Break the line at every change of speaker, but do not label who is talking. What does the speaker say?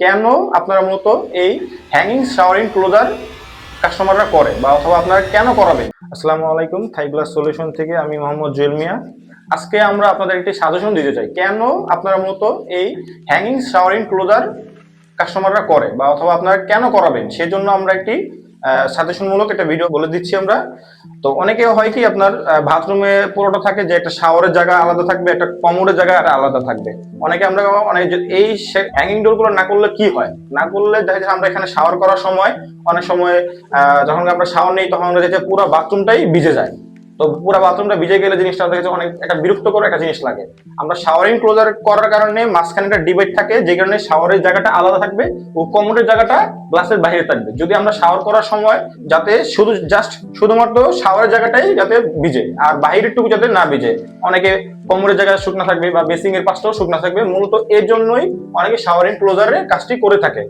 কেন আপনারা মূলত এই হ্যাঙ্গিং শাওয়ারিং ক্লোজার কাস্টমাররা করে বা অথবা আপনারা কেন করাবেন। আসসালামু আলাইকুম, থাই গ্লাস সলিউশন থেকে আমি মোহাম্মদ জুয়েল মিয়া। আজকে আমরা আপনাদের একটি সাজেশন দিতে চাই কেন আপনারা মূলত এই হ্যাঙ্গিং শাওয়ারিং ক্লোজার কাস্টমাররা করে বা অথবা আপনারা কেন করাবেন, সেই জন্য আমরা একটি সাজেশনমূলক একটা ভিডিও বলে দিচ্ছি আমরা। তো অনেকে হয় কি আপনার বাথরুমে পুরোটা থাকে যে একটা শাওয়ারের জায়গা আলাদা থাকবে, একটা কমোডের জায়গা আলাদা থাকবে। অনেকে আমরা অনেক এই হ্যাঙ্গিং ডোর গুলো না করলে কি হয়, না করলে দেখা যাচ্ছে আমরা এখানে শাওয়ার করার সময় অনেক সময় যখন আমরা শাওয়ার নেই তখন আমরা দেখছি পুরো বাথরুমটাই ভিজে যায়। তো পুরো বাথরুমটা ভিজে গেলে জিনিসটা দেখেছে অনেক একটা বিরক্তকর একটা জিনিস লাগে। আমরা শাওয়ারিং ক্লোজার করার কারণে মাঝখানে একটা ডিভাইড থাকে, যে কারণে শাওয়ারের জায়গাটা আলাদা থাকবে ও কমোডের জায়গাটা গ্লাসের বাইরে থাকবে। যদি আমরা শাওয়ার করার সময় যাতে শুধুমাত্র শাওয়ারের জায়গাটাই যাতে ভিজে আর বাইরের টুকু যাতে না ভিজে। অনেকে কোমরের জায়গায় শুকনা থাকবে বা বেসিং এর পাশটাও শুকনা থাকবে, মূলত এর জন্যই অনেকে শাওয়ারিং ক্লোজারের কাজটি করে থাকে।